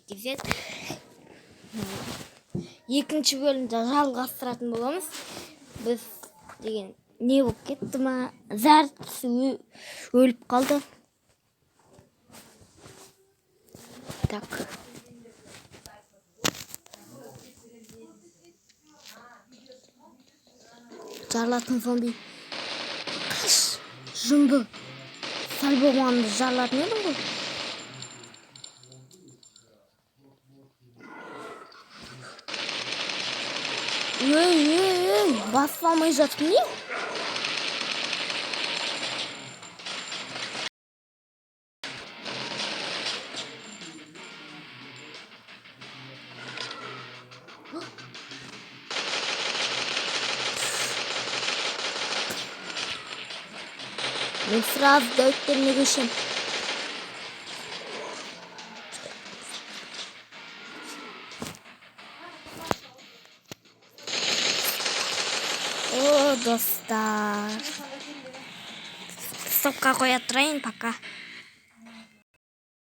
кезет екінші бөлімді жалғастыратын боламыз. Біз деген не болып кетті ма? Зәртісі өліп қалды. Так. Жарылатын зомби. Қаш, жынды. Сәл болғанды жарылатын едің ғой. Ей, басламай жатып не? Мен сразу дәуіттеріне көшем. О, достар. Стопқа қоя тұрайын, пока.